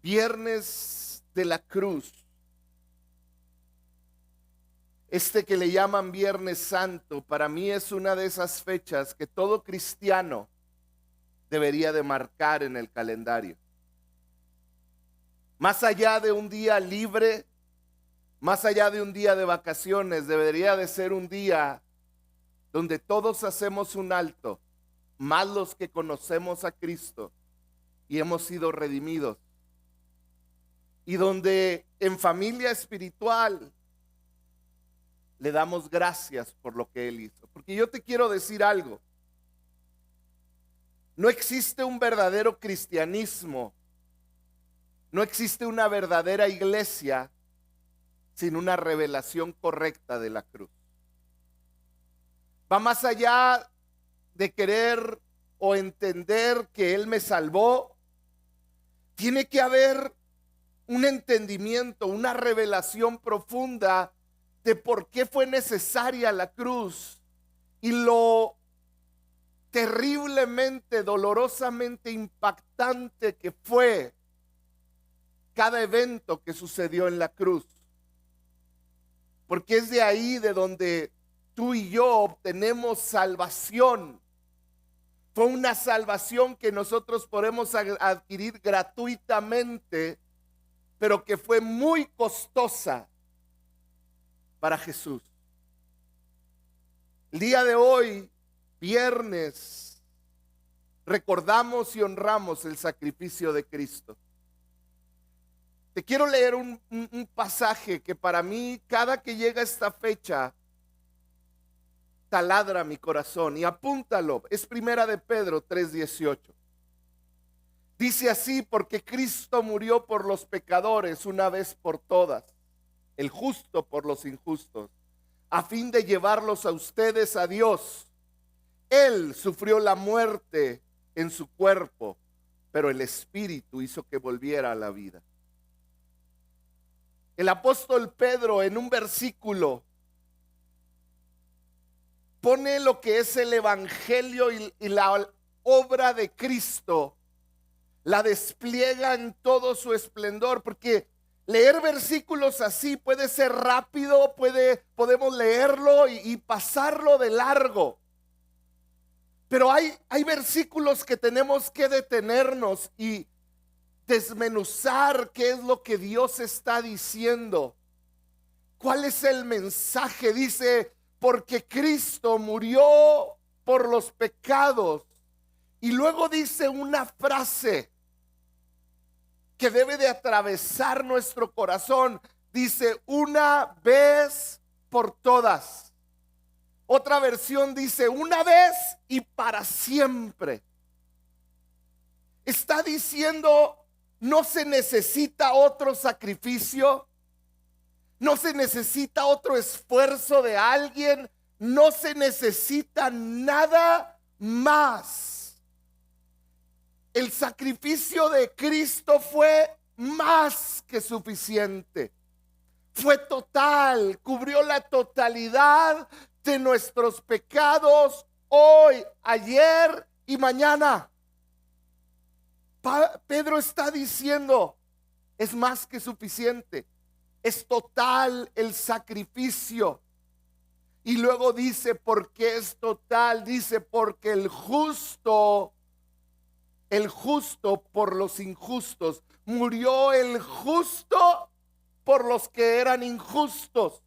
Viernes de la Cruz, que le llaman Viernes Santo, para mí es una de esas fechas que todo cristiano debería de marcar en el calendario. Más allá de un día libre, más allá de un día de vacaciones, debería de ser un día donde todos hacemos un alto, más los que conocemos a Cristo y hemos sido redimidos. Y donde en familia espiritual le damos gracias por lo que Él hizo. Porque yo te quiero decir algo. No existe un verdadero cristianismo, no existe una verdadera iglesia sin una revelación correcta de la cruz. Va más allá de querer o entender que Él me salvó. Tiene que haber un entendimiento, una revelación profunda de por qué fue necesaria la cruz y lo terriblemente, dolorosamente impactante que fue cada evento que sucedió en la cruz. Porque es de ahí de donde tú y yo obtenemos salvación. Fue una salvación que nosotros podemos adquirir gratuitamente, pero que fue muy costosa para Jesús. El día de hoy, viernes, recordamos y honramos el sacrificio de Cristo. Te quiero leer un pasaje que para mí, cada que llega esta fecha, taladra mi corazón, y apúntalo. Es Primera de Pedro 3:18. Dice así: porque Cristo murió por los pecadores una vez por todas, el justo por los injustos, a fin de llevarlos a ustedes a Dios. Él sufrió la muerte en su cuerpo, pero el Espíritu hizo que volviera a la vida. El apóstol Pedro, en un versículo, pone lo que es el evangelio y la obra de Cristo, la despliega en todo su esplendor, porque leer versículos así puede ser rápido, podemos leerlo y pasarlo de largo. Pero hay versículos que tenemos que detenernos y desmenuzar qué es lo que Dios está diciendo. ¿Cuál es el mensaje? Dice: porque Cristo murió por los pecados. Y luego dice una frase que debe de atravesar nuestro corazón. Dice: una vez por todas. Otra versión dice: una vez y para siempre. Está diciendo: no se necesita otro sacrificio, no se necesita otro esfuerzo de alguien, no se necesita nada más. El sacrificio de Cristo fue más que suficiente. Fue total, cubrió la totalidad de nuestros pecados hoy, ayer y mañana. Pedro está diciendo: es más que suficiente, es total el sacrificio. Y luego dice: ¿por qué es total? Dice: porque el justo por los injustos. Murió el justo por los que eran injustos.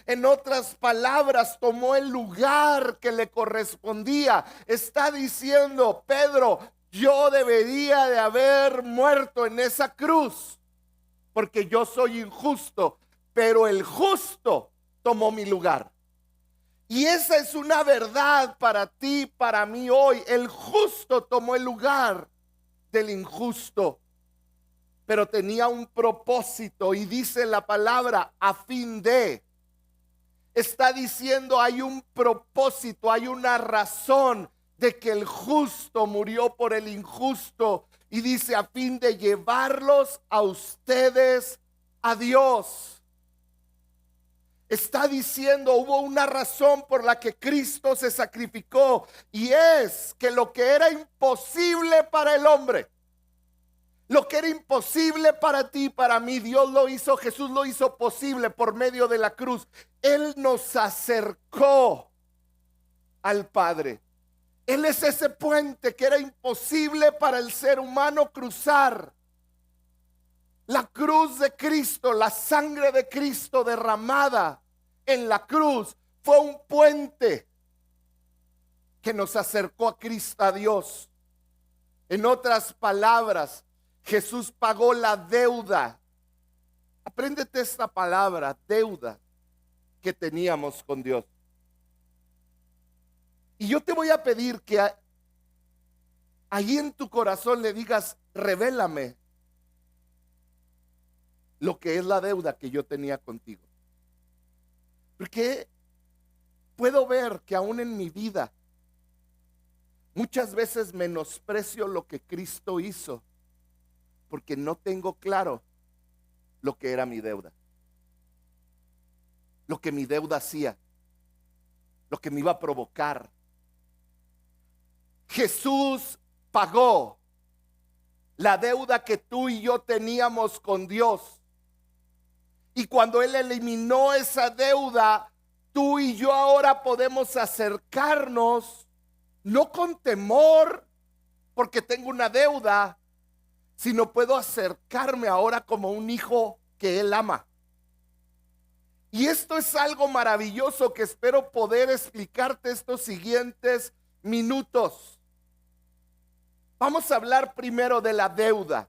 En otras palabras, tomó el lugar que le correspondía. Está diciendo Pedro: yo debería de haber muerto en esa cruz, porque yo soy injusto, pero el justo tomó mi lugar. Y esa es una verdad para ti, para mí hoy. El justo tomó el lugar del injusto, pero tenía un propósito, y dice la palabra: a fin de. Está diciendo: hay un propósito, hay una razón de que el justo murió por el injusto. Y dice: a fin de llevarlos a ustedes a Dios. Está diciendo: hubo una razón por la que Cristo se sacrificó, y es que lo que era imposible para el hombre, Lo que era imposible para ti, para mí, Dios lo hizo, Jesús lo hizo posible por medio de la cruz. Él nos acercó al Padre. Él es ese puente que era imposible para el ser humano cruzar. La cruz de Cristo, la sangre de Cristo derramada en la cruz fue un puente que nos acercó a Cristo, a Dios. En otras palabras, Jesús pagó la deuda. Apréndete esta palabra, deuda, que teníamos con Dios. Y yo te voy a pedir que allí en tu corazón le digas: revélame lo que es la deuda que yo tenía contigo. Porque puedo ver que aún en mi vida muchas veces menosprecio lo que Cristo hizo porque no tengo claro lo que era mi deuda, lo que mi deuda hacía, lo que me iba a provocar. Jesús pagó la deuda que tú y yo teníamos con Dios. Y cuando Él eliminó esa deuda, tú y yo ahora podemos acercarnos, no con temor, porque tengo una deuda, sino puedo acercarme ahora como un hijo que Él ama. Y esto es algo maravilloso que espero poder explicarte estos siguientes minutos. Vamos a hablar primero de la deuda.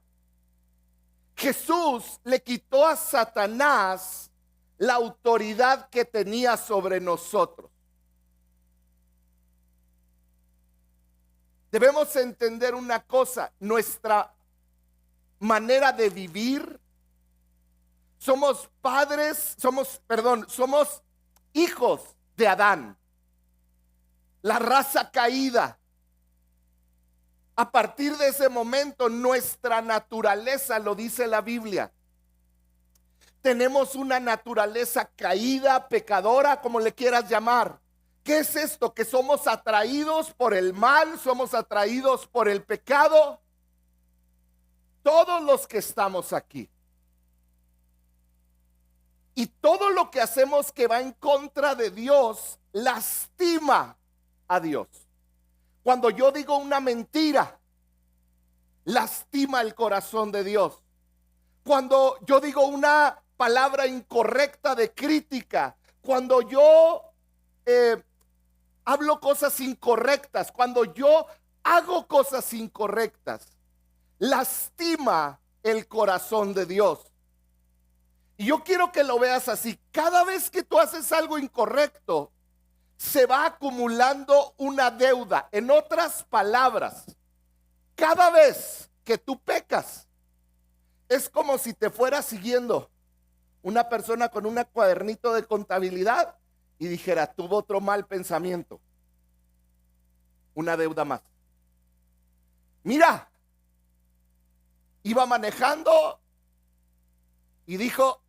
Jesús le quitó a Satanás la autoridad que tenía sobre nosotros. Debemos entender una cosa: nuestra manera de vivir, somos hijos de Adán, la raza caída. A partir de ese momento, nuestra naturaleza, lo dice la Biblia, tenemos una naturaleza caída, pecadora, como le quieras llamar. ¿Qué es esto? Que somos atraídos por el mal, somos atraídos por el pecado. Todos los que estamos aquí. Y todo lo que hacemos que va en contra de Dios lastima a Dios. Cuando yo digo una mentira, lastima el corazón de Dios. Cuando yo digo una palabra incorrecta de crítica, cuando yo hablo cosas incorrectas, cuando yo hago cosas incorrectas, lastima el corazón de Dios. Y yo quiero que lo veas así: cada vez que tú haces algo incorrecto, se va acumulando una deuda. En otras palabras, cada vez que tú pecas, es como si te fuera siguiendo una persona con un cuadernito de contabilidad y dijera: tuvo otro mal pensamiento, una deuda más. Mira, iba manejando y dijo,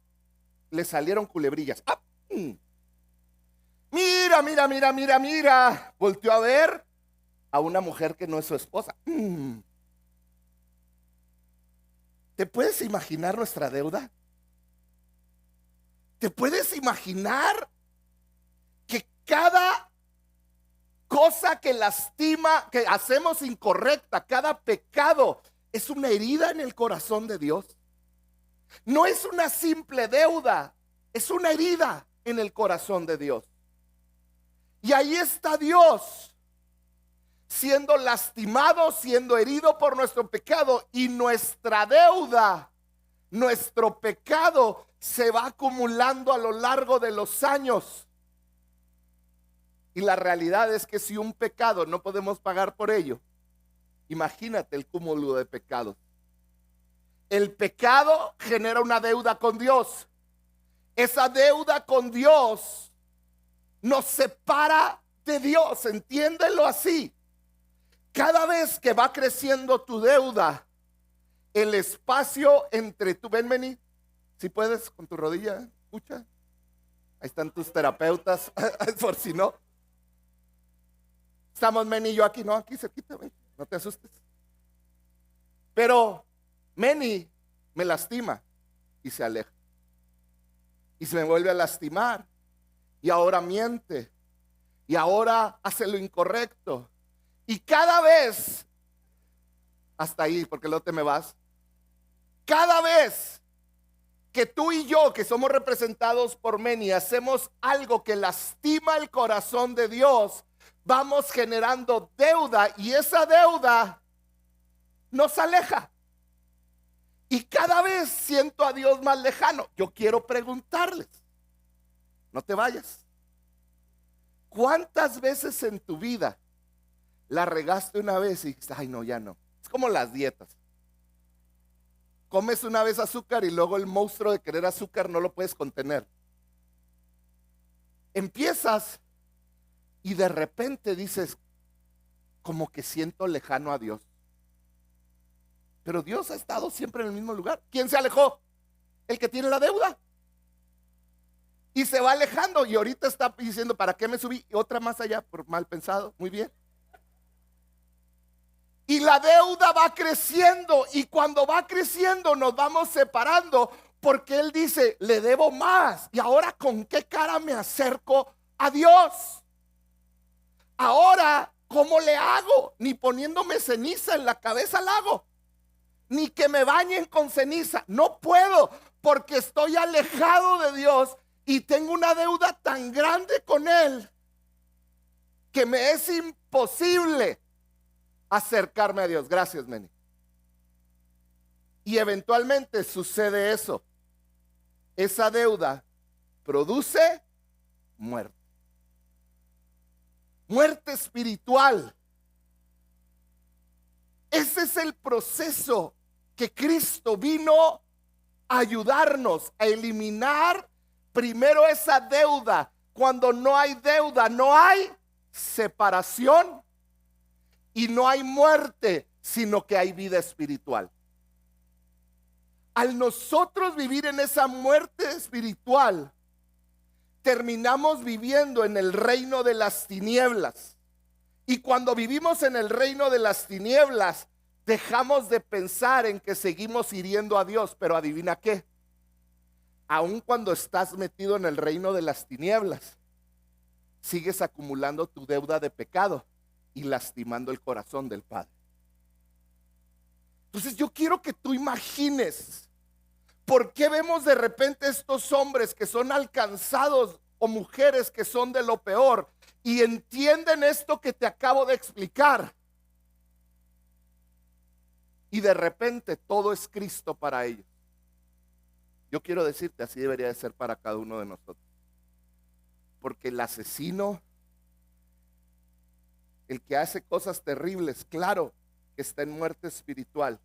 le salieron culebrillas. ¡Ah! Mira. Volteó a ver a una mujer que no es su esposa. ¿Te puedes imaginar nuestra deuda? ¿Te puedes imaginar que cada cosa que lastima, que hacemos incorrecta, cada pecado, es una herida en el corazón de Dios? No es una simple deuda, es una herida en el corazón de Dios. Y ahí está Dios siendo lastimado, siendo herido por nuestro pecado, y nuestra deuda, nuestro pecado se va acumulando a lo largo de los años. Y la realidad es que si un pecado no podemos pagar por ello, imagínate el cúmulo de pecados. El pecado genera una deuda con Dios. Esa deuda con Dios nos separa de Dios, entiéndelo así. Cada vez que va creciendo tu deuda, el espacio entre tú, ven, Meni, si puedes con tu rodilla, escucha. Ahí están tus terapeutas, por si no. Estamos Meni y yo aquí, no, aquí cerquita, ven, no te asustes. Pero Manny me lastima y se aleja. Y se me vuelve a lastimar. Y ahora miente. Y ahora hace lo incorrecto. Y cada vez, hasta ahí, porque luego te me vas. Cada vez que tú y yo, que somos representados por Manny, hacemos algo que lastima el corazón de Dios, vamos generando deuda y esa deuda nos aleja. Y cada vez siento a Dios más lejano. Yo quiero preguntarles, no te vayas. ¿Cuántas veces en tu vida la regaste una vez y dijiste, ay no, ya no? Es como las dietas. Comes una vez azúcar y luego el monstruo de querer azúcar no lo puedes contener. Empiezas y de repente dices, como que siento lejano a Dios. Pero Dios ha estado siempre en el mismo lugar. ¿Quién se alejó? El que tiene la deuda. Y se va alejando y ahorita está diciendo, ¿para qué me subí? Y otra más allá, por mal pensado. Muy bien. Y la deuda va creciendo y cuando va creciendo nos vamos separando porque Él dice, le debo más. Y ahora, ¿con qué cara me acerco a Dios? Ahora, ¿cómo le hago? Ni poniéndome ceniza en la cabeza la hago. Ni que me bañen con ceniza. No puedo porque estoy alejado de Dios y tengo una deuda tan grande con Él que me es imposible acercarme a Dios. Gracias, Manny. Y eventualmente sucede eso. Esa deuda produce muerte. Muerte espiritual. Ese es el proceso que Cristo vino a ayudarnos a eliminar primero esa deuda. Cuando no hay deuda, no hay separación y no hay muerte, sino que hay vida espiritual. Al nosotros vivir en esa muerte espiritual, terminamos viviendo en el reino de las tinieblas. Y cuando vivimos en el reino de las tinieblas, dejamos de pensar en que seguimos hiriendo a Dios. Pero adivina qué, aun cuando estás metido en el reino de las tinieblas, sigues acumulando tu deuda de pecado y lastimando el corazón del Padre. Entonces yo quiero que tú imagines por qué vemos de repente estos hombres que son alcanzados o mujeres que son de lo peor y entienden esto que te acabo de explicar. Y de repente todo es Cristo para ellos. Yo quiero decirte, así debería de ser para cada uno de nosotros. Porque el asesino, el que hace cosas terribles, claro que está en muerte espiritual.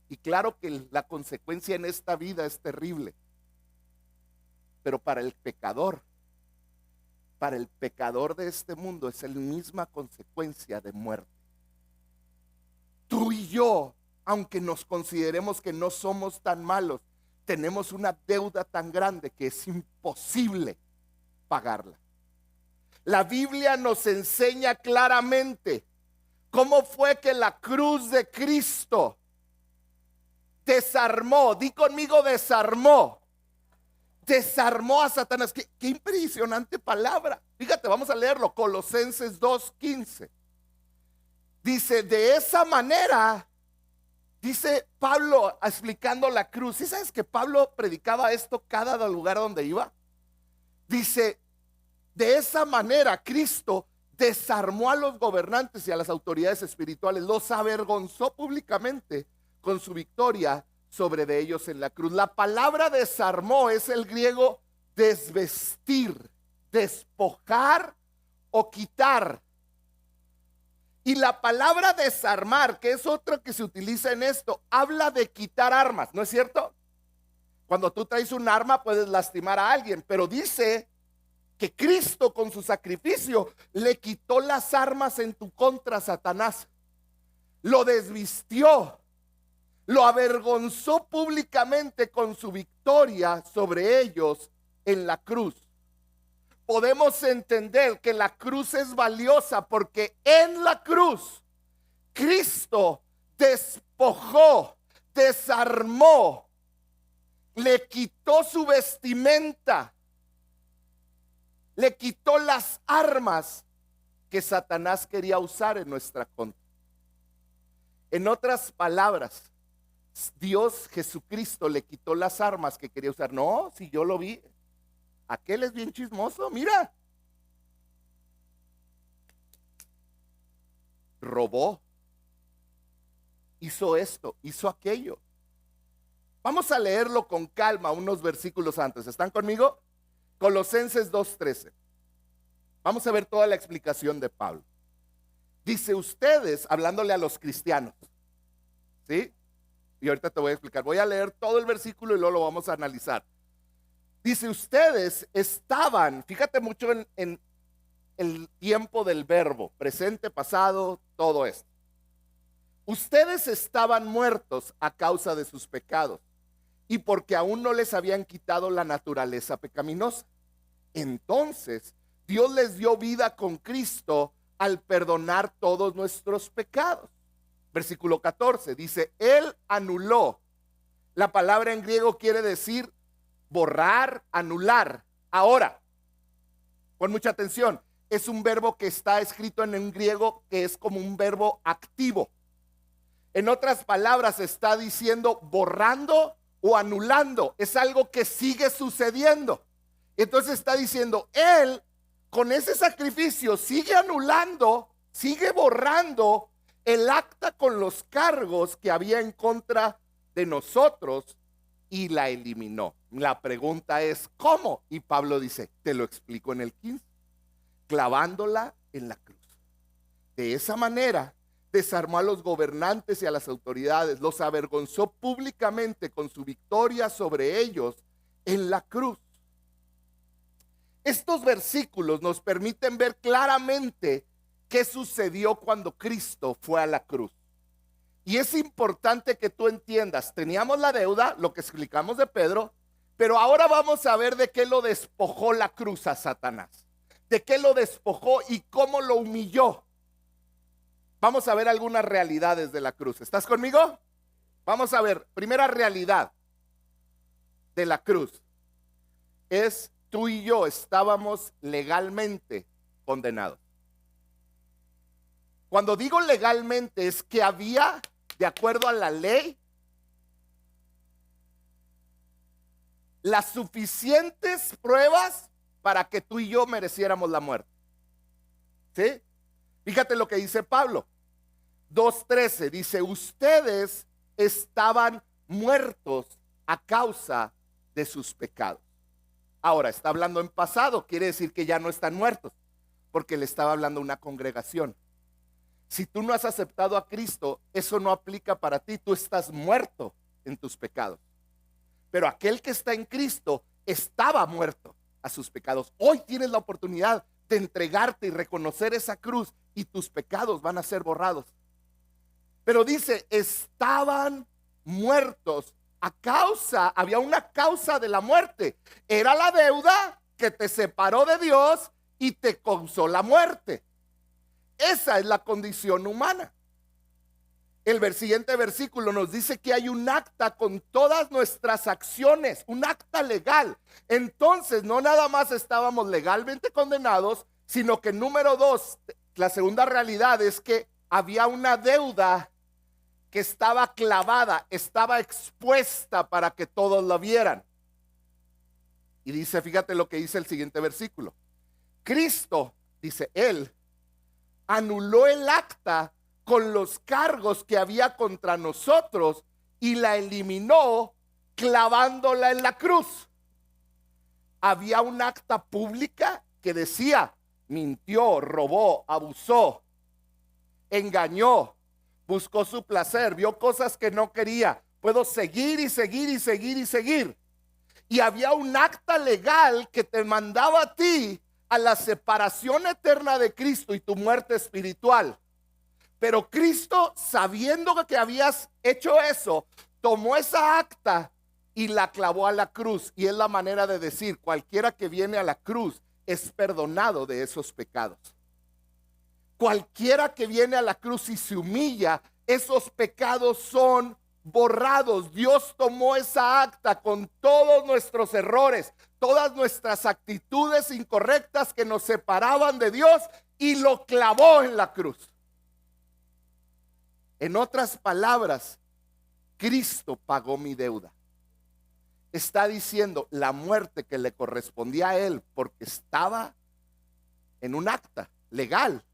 Y claro que la consecuencia en esta vida es terrible. Pero para el pecador de este mundo es la misma consecuencia de muerte. Tú y yo, aunque nos consideremos que no somos tan malos, tenemos una deuda tan grande que es imposible pagarla. La Biblia nos enseña claramente cómo fue que la cruz de Cristo desarmó, di conmigo, desarmó a Satanás. Qué impresionante palabra. Fíjate, vamos a leerlo, Colosenses 2:15. Dice, de esa manera, dice Pablo explicando la cruz. ¿Sí sabes que Pablo predicaba esto cada lugar donde iba? Dice, de esa manera Cristo desarmó a los gobernantes y a las autoridades espirituales, los avergonzó públicamente con su victoria sobre de ellos en la cruz. La palabra desarmó es el griego desvestir, despojar o quitar. Y la palabra desarmar, que es otra que se utiliza en esto, habla de quitar armas, ¿no es cierto? Cuando tú traes un arma puedes lastimar a alguien, pero dice que Cristo con su sacrificio le quitó las armas en tu contra, Satanás. Lo desvistió, lo avergonzó públicamente con su victoria sobre ellos en la cruz. Podemos entender que la cruz es valiosa porque en la cruz Cristo despojó, desarmó, le quitó su vestimenta, le quitó las armas que Satanás quería usar en nuestra contra. En otras palabras, Dios Jesucristo le quitó las armas que quería usar. No, si yo lo vi, aquel es bien chismoso, mira. Robó, hizo esto, hizo aquello. Vamos a leerlo con calma unos versículos antes. ¿Están conmigo? Colosenses 2:13. Vamos a ver toda la explicación de Pablo. Dice: ustedes, hablándole a los cristianos, ¿sí? Y ahorita te voy a explicar. Voy a leer todo el versículo y luego lo vamos a analizar. Dice: ustedes estaban, fíjate mucho en el tiempo del verbo, presente, pasado, todo esto. Ustedes estaban muertos a causa de sus pecados y porque aún no les habían quitado la naturaleza pecaminosa. Entonces Dios les dio vida con Cristo al perdonar todos nuestros pecados. Versículo 14 dice: Él anuló. La palabra en griego quiere decir borrar, anular. Ahora, pon mucha atención, es un verbo que está escrito en un griego que es como un verbo activo. En otras palabras, está diciendo borrando o anulando. Es algo que sigue sucediendo. Entonces está diciendo, Él con ese sacrificio sigue anulando, sigue borrando el acta con los cargos que había en contra de nosotros y la eliminó. La pregunta es, ¿cómo? Y Pablo dice, te lo explico en el 15, clavándola en la cruz. De esa manera desarmó a los gobernantes y a las autoridades, los avergonzó públicamente con su victoria sobre ellos en la cruz. Estos versículos nos permiten ver claramente qué sucedió cuando Cristo fue a la cruz. Y es importante que tú entiendas, teníamos la deuda, lo que explicamos de Pedro, pero ahora vamos a ver de qué lo despojó la cruz a Satanás, de qué lo despojó y cómo lo humilló. Vamos a ver algunas realidades de la cruz. ¿Estás conmigo? Vamos a ver, primera realidad de la cruz es: tú y yo estábamos legalmente condenados. Cuando digo legalmente es que había, de acuerdo a la ley, las suficientes pruebas para que tú y yo mereciéramos la muerte. ¿Sí? Fíjate lo que dice Pablo. 2:13 dice: ustedes estaban muertos a causa de sus pecados. Ahora, está hablando en pasado, quiere decir que ya no están muertos, porque le estaba hablando a una congregación. Si tú no has aceptado a Cristo, eso no aplica para ti, tú estás muerto en tus pecados. Pero aquel que está en Cristo estaba muerto a sus pecados. Hoy tienes la oportunidad de entregarte y reconocer esa cruz y tus pecados van a ser borrados. Pero dice, estaban muertos a causa, había una causa de la muerte. Era la deuda que te separó de Dios y te causó la muerte. Esa es la condición humana. El siguiente versículo nos dice que hay un acta con todas nuestras acciones, un acta legal. Entonces, no nada más estábamos legalmente condenados, sino que número 2, la segunda realidad es que había una deuda que estaba clavada, estaba expuesta para que todos la vieran. Y dice, fíjate lo que dice el siguiente versículo. Cristo, dice, Él anuló el acta con los cargos que había contra nosotros y la eliminó clavándola en la cruz. Había un acta pública que decía, mintió, robó, abusó, engañó, buscó su placer, vio cosas que no quería. Puedo seguir y seguir y seguir y seguir. Y había un acta legal que te mandaba a ti a la separación eterna de Cristo y tu muerte espiritual. Pero Cristo, sabiendo que habías hecho eso, tomó esa acta y la clavó a la cruz. Y es la manera de decir, cualquiera que viene a la cruz es perdonado de esos pecados. Cualquiera que viene a la cruz y se humilla esos pecados son borrados. Dios tomó esa acta con todos nuestros errores, todas nuestras actitudes incorrectas que nos separaban de Dios, y lo clavó en la cruz. En otras palabras, Cristo pagó mi deuda. Está diciendo, la muerte que le correspondía a él porque estaba en un acta legal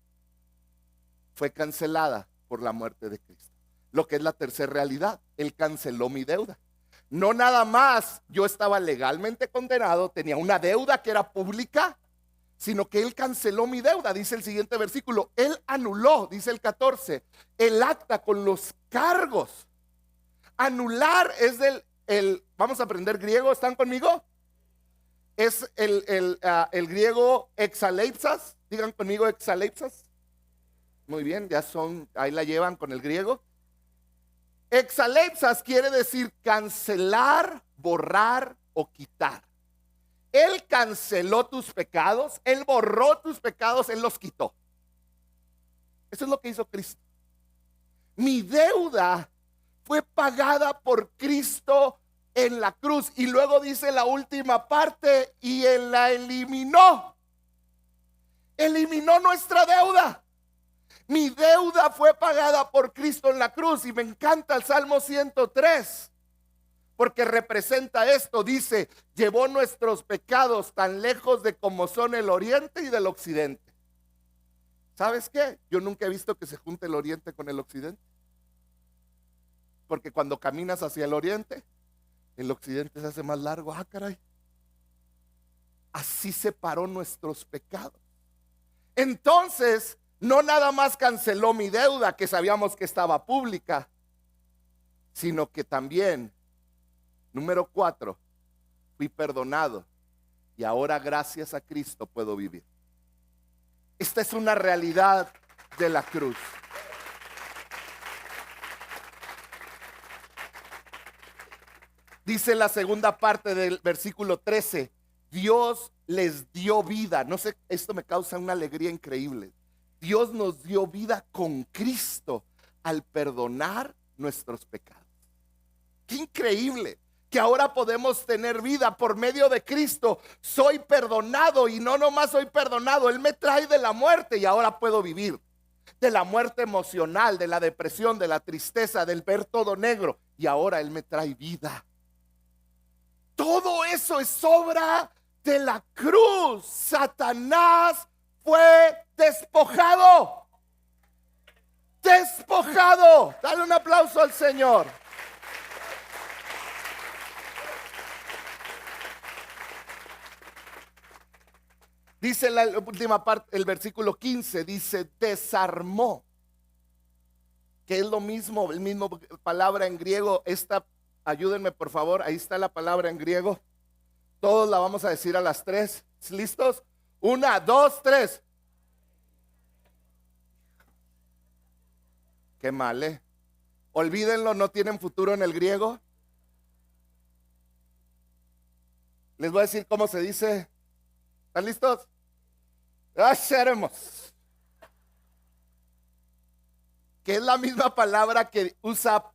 fue cancelada por la muerte de Cristo. Lo que es la tercera realidad, él canceló mi deuda. No nada más yo estaba legalmente condenado, tenía una deuda que era pública, sino que él canceló mi deuda. Dice el siguiente versículo, él anuló, dice el 14, el acta con los cargos. Anular es vamos a aprender griego, ¿están conmigo? Es el griego exaleipsas. Digan conmigo exaleipsas. Muy bien, ya ahí la llevan con el griego. Exaleipsas quiere decir cancelar, borrar o quitar. Él canceló tus pecados, él borró tus pecados, él los quitó. Eso es lo que hizo Cristo. Mi deuda fue pagada por Cristo en la cruz. Y luego dice la última parte, y él la eliminó. Eliminó nuestra deuda. Mi deuda fue pagada por Cristo en la cruz. Y me encanta el Salmo 103, porque representa esto. Dice, llevó nuestros pecados tan lejos de como son el oriente y del occidente. ¿Sabes qué? Yo nunca he visto que se junte el oriente con el occidente. Porque cuando caminas hacia el oriente se hace más largo. Ah, caray. Así separó nuestros pecados. Entonces, no nada más canceló mi deuda, que sabíamos que estaba pública, sino que también, número 4, fui perdonado. Y ahora gracias a Cristo puedo vivir. Esta es una realidad de la cruz. Dice la segunda parte del versículo 13, Dios les dio vida. No sé, esto me causa una alegría increíble. Dios nos dio vida con Cristo al perdonar nuestros pecados. Qué increíble que ahora podemos tener vida por medio de Cristo. Soy perdonado, y no nomás soy perdonado, Él me trae de la muerte y ahora puedo vivir. De la muerte emocional, de la depresión, de la tristeza, del ver todo negro, y ahora Él me trae vida. Todo eso es obra de la cruz. Satanás fue despojado. Despojado. Dale un aplauso al Señor. Dice la última parte, el versículo 15, dice desarmó, que es lo mismo, el mismo palabra en griego. Ayúdenme por favor, ahí está la palabra en griego. Todos la vamos a decir a las 3. ¿Listos? 1, 2, 3. Qué mal, ¿eh? Olvídenlo, no tienen futuro en el griego. Les voy a decir cómo se dice. ¿Están listos? Haremos. Que es la misma palabra que usa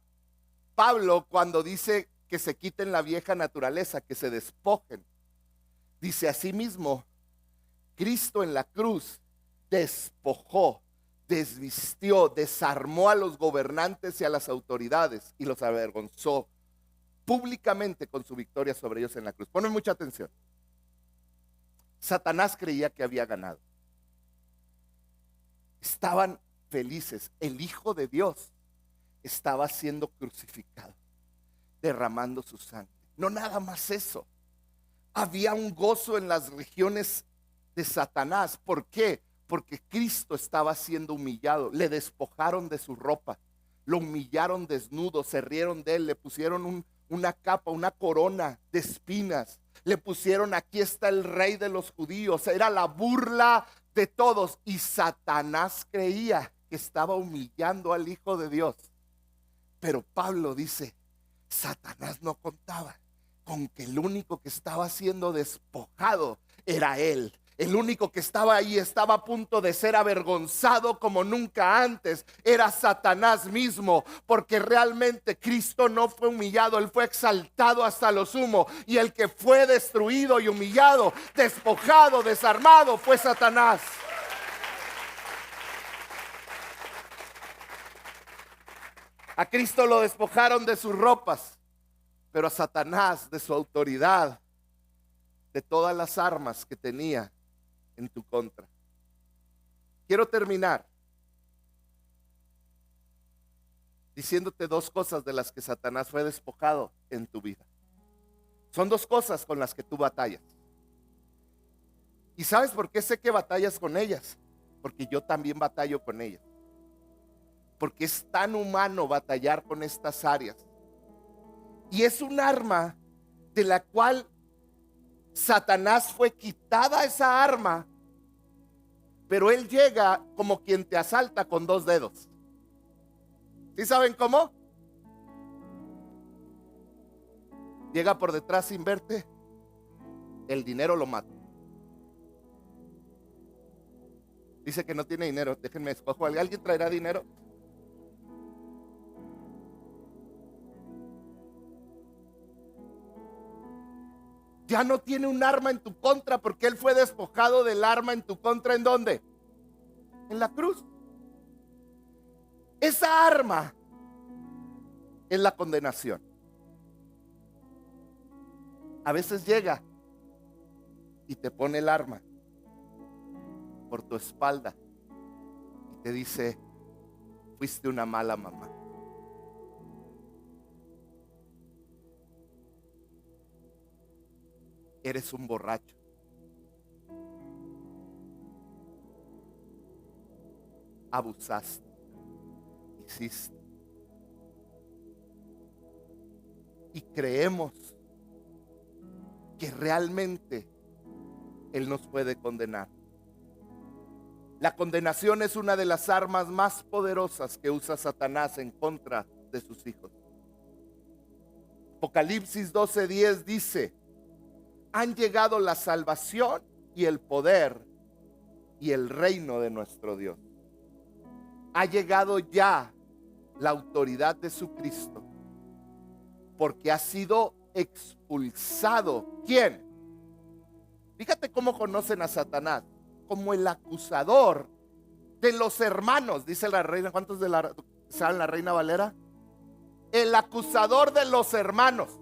Pablo cuando dice que se quiten la vieja naturaleza, que se despojen. Dice asimismo, Cristo en la cruz despojó, desvistió, desarmó a los gobernantes y a las autoridades y los avergonzó públicamente con su victoria sobre ellos en la cruz. Ponen mucha atención. Satanás creía que había ganado. Estaban felices. El Hijo de Dios estaba siendo crucificado, derramando su sangre. No nada más eso. Había un gozo en las regiones de Satanás. ¿Por qué? Porque Cristo estaba siendo humillado. Le despojaron de su ropa, lo humillaron desnudo, se rieron de él, le pusieron una capa, una corona de espinas. Le pusieron, aquí está el rey de los judíos. Era la burla de todos. Y Satanás creía que estaba humillando al Hijo de Dios. Pero Pablo dice, Satanás no contaba con que el único que estaba siendo despojado era él. El único que estaba ahí, estaba a punto de ser avergonzado como nunca antes, era Satanás mismo, porque realmente Cristo no fue humillado, Él fue exaltado hasta lo sumo, y el que fue destruido y humillado, despojado, desarmado, fue Satanás. A Cristo lo despojaron de sus ropas, pero a Satanás de su autoridad, de todas las armas que tenía en tu contra. Quiero terminar diciéndote dos cosas de las que Satanás fue despojado en tu vida. Son dos cosas con las que tú batallas. ¿Y sabes por qué sé que batallas con ellas? Porque yo también batallo con ellas. Porque es tan humano batallar con estas áreas. Y es un arma de la cual Satanás fue quitada esa arma, pero él llega como quien te asalta con dos dedos. ¿Sí saben cómo? Llega por detrás sin verte, el dinero lo mata. Dice que no tiene dinero, déjenme escojo. ¿Alguien traerá dinero? Ya no tiene un arma en tu contra porque él fue despojado del arma en tu contra. ¿En dónde? En la cruz. Esa arma es la condenación. A veces llega y te pone el arma por tu espalda y te dice: fuiste una mala mamá. Eres un borracho. Abusaste. Hiciste. Y creemos que realmente Él nos puede condenar. La condenación es una de las armas más poderosas que usa Satanás en contra de sus hijos. Apocalipsis 12:10 dice: han llegado la salvación y el poder y el reino de nuestro Dios. Ha llegado ya la autoridad de su Cristo, porque ha sido expulsado. ¿Quién? Fíjate cómo conocen a Satanás: como el acusador de los hermanos, dice la reina. ¿Cuántos saben la Reina Valera? El acusador de los hermanos,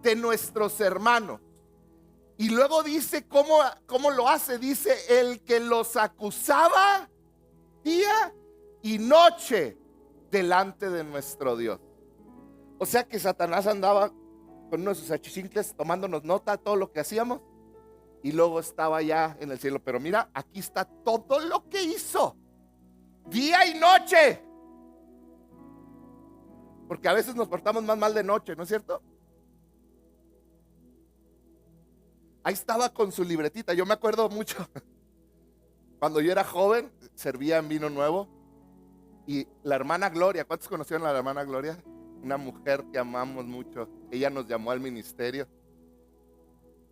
de nuestros hermanos. Y luego dice cómo lo hace. Dice: el que los acusaba día y noche delante de nuestro Dios. O sea que Satanás andaba con uno de sus achichincles tomándonos nota de todo lo que hacíamos, y luego estaba ya en el cielo. Pero mira, aquí está todo lo que hizo día y noche, porque a veces nos portamos más mal de noche, ¿no es cierto? Ahí estaba con su libretita. Yo me acuerdo mucho cuando yo era joven, servía en Vino Nuevo, y la hermana Gloria, ¿cuántos conocieron a la hermana Gloria? Una mujer que amamos mucho. Ella nos llamó al ministerio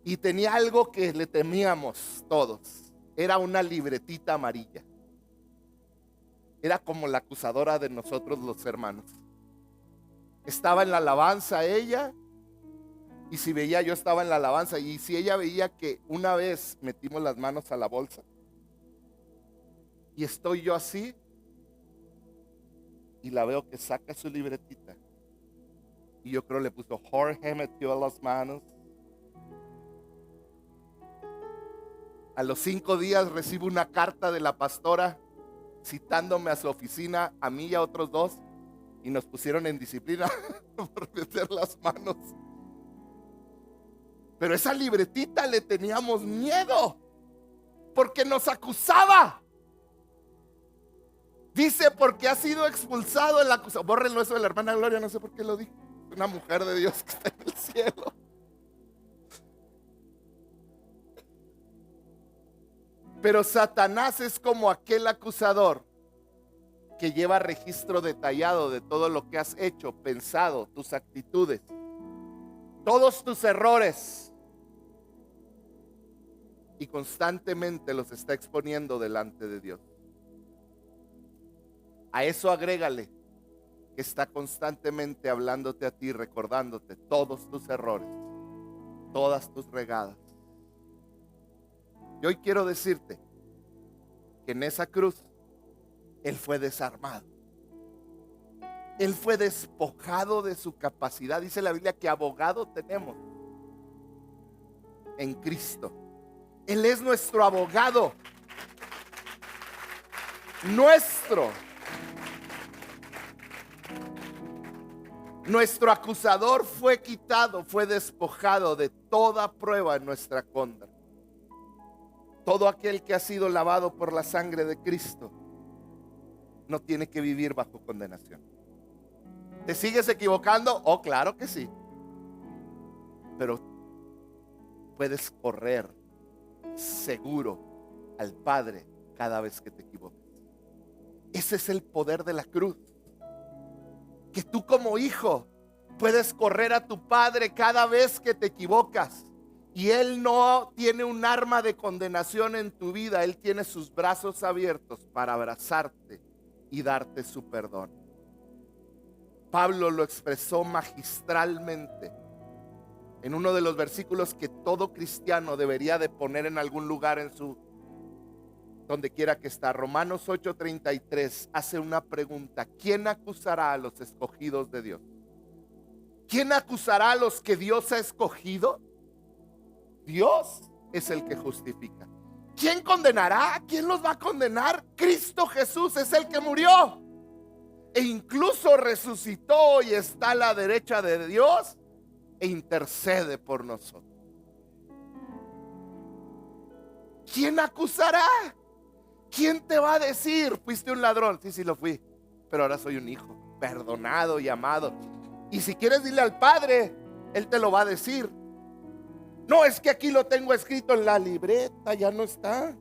y tenía algo que le temíamos todos. Era una libretita amarilla. Era como la acusadora de nosotros los hermanos. Estaba en la alabanza ella, y si veía, yo estaba en la alabanza, y si ella veía que una vez metimos las manos a la bolsa y estoy yo así, y la veo que saca su libretita, y yo creo le puso: Jorge metió las manos. A los 5 días recibo una carta de la pastora citándome a su oficina, a mí y a otros 2, y nos pusieron en disciplina por meter las manos. Pero esa libretita le teníamos miedo, porque nos acusaba. Dice: porque ha sido expulsado el acusador. Bórrenlo eso de la hermana Gloria, no sé por qué lo dije. Una mujer de Dios que está en el cielo. Pero Satanás es como aquel acusador que lleva registro detallado de todo lo que has hecho, pensado, tus actitudes, todos tus errores. y constantemente los está exponiendo delante de Dios. A eso agrégale que está constantemente hablándote a ti, recordándote todos tus errores, todas tus regadas. Y hoy quiero decirte que en esa cruz Él fue desarmado. Él fue despojado de su capacidad. Dice la Biblia que abogado tenemos en Cristo. Él es nuestro abogado. Nuestro acusador fue quitado, fue despojado de toda prueba en nuestra contra. Todo aquel que ha sido lavado por la sangre de Cristo no tiene que vivir bajo condenación. ¿Te sigues equivocando? Oh, claro que sí. Pero puedes correr seguro al Padre cada vez que te equivocas. Ese es el poder de la cruz. Que tú como hijo puedes correr a tu Padre cada vez que te equivocas. Y Él no tiene un arma de condenación en tu vida. Él tiene sus brazos abiertos para abrazarte y darte su perdón. Pablo lo expresó magistralmente en uno de los versículos que todo cristiano debería de poner en algún lugar en su donde quiera que está. Romanos 8:33 hace una pregunta: ¿quién acusará a los escogidos de Dios? ¿Quién acusará a los que Dios ha escogido? Dios es el que justifica. ¿Quién condenará? ¿Quién los va a condenar? Cristo Jesús es el que murió e incluso resucitó y está a la derecha de Dios e intercede por nosotros. ¿Quién acusará? ¿Quién te va a decir? Fuiste un ladrón. Sí, lo fui, pero ahora soy un hijo perdonado y amado. Y si quieres dile al Padre, Él te lo va a decir. No, es que aquí lo tengo escrito en la libreta, ya no está.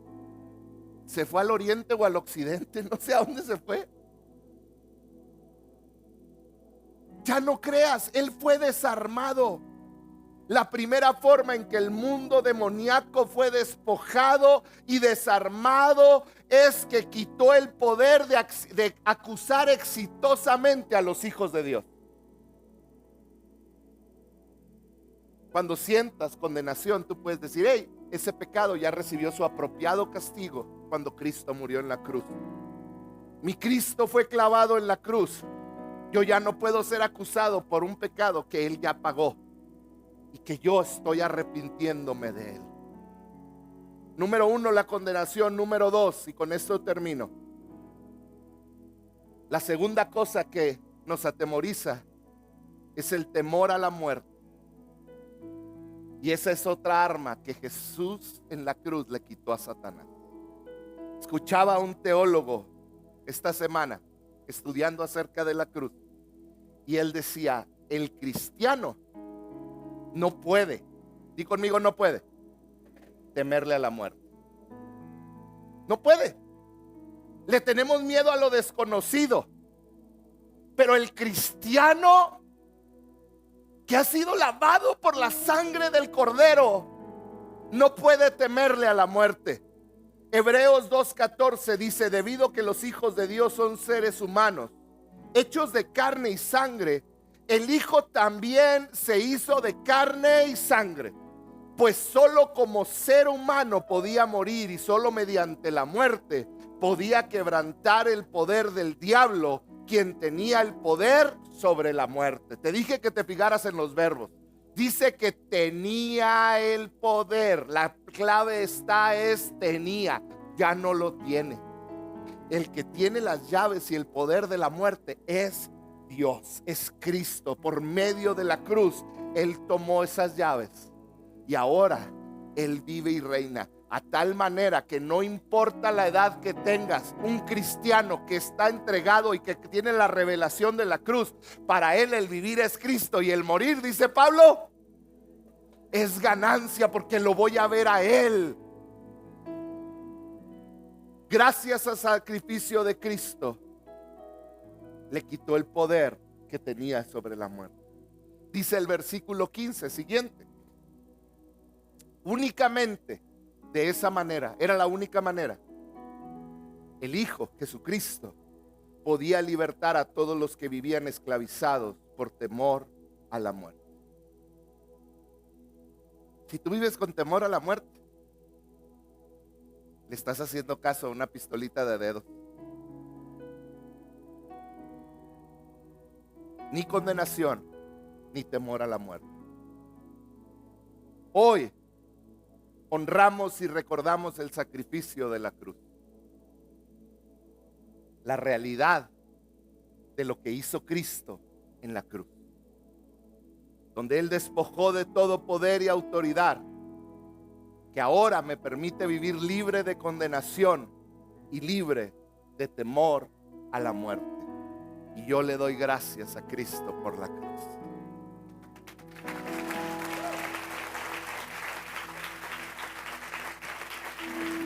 Se fue al oriente o al occidente, no sé a dónde se fue. Ya no creas, Él fue desarmado. La primera forma en que el mundo demoníaco fue despojado y desarmado es que quitó el poder de acusar exitosamente a los hijos de Dios. Cuando sientas condenación, tú puedes decir: hey, ese pecado ya recibió su apropiado castigo cuando Cristo murió en la cruz. Mi Cristo fue clavado en la cruz. Yo ya no puedo ser acusado por un pecado que Él ya pagó y que yo estoy arrepintiéndome de Él. Número 1, la condenación. Número 2, y con esto termino. La segunda cosa que nos atemoriza es el temor a la muerte. Y esa es otra arma que Jesús en la cruz le quitó a Satanás. Escuchaba a un teólogo esta semana estudiando acerca de la cruz, y él decía: el cristiano no puede, di conmigo, no puede temerle a la muerte. No puede. Le tenemos miedo a lo desconocido, pero el cristiano que ha sido lavado por la sangre del Cordero no puede temerle a la muerte. Hebreos 2:14 dice: debido a que los hijos de Dios son seres humanos, hechos de carne y sangre, el Hijo también se hizo de carne y sangre, pues solo como ser humano podía morir y solo mediante la muerte podía quebrantar el poder del diablo, quien tenía el poder sobre la muerte. Te dije que te fijaras en los verbos. Dice que tenía el poder. La clave es tenía, ya no lo tiene. El que tiene las llaves y el poder de la muerte es Dios, es Cristo. Por medio de la cruz Él tomó esas llaves y ahora Él vive y reina. A tal manera que no importa la edad que tengas, un cristiano que está entregado y que tiene la revelación de la cruz, para él el vivir es Cristo y el morir, dice Pablo, es ganancia, porque lo voy a ver a Él. Gracias al sacrificio de Cristo, le quitó el poder que tenía sobre la muerte. Dice el versículo 15 siguiente: únicamente de esa manera, era la única manera, el Hijo Jesucristo podía libertar a todos los que vivían esclavizados por temor a la muerte. Si tú vives con temor a la muerte, le estás haciendo caso a una pistolita de dedos. Ni condenación, ni temor a la muerte. Hoy honramos y recordamos el sacrificio de la cruz. La realidad de lo que hizo Cristo en la cruz, donde Él despojó de todo poder y autoridad, que ahora me permite vivir libre de condenación y libre de temor a la muerte. Y yo le doy gracias a Cristo por la cruz.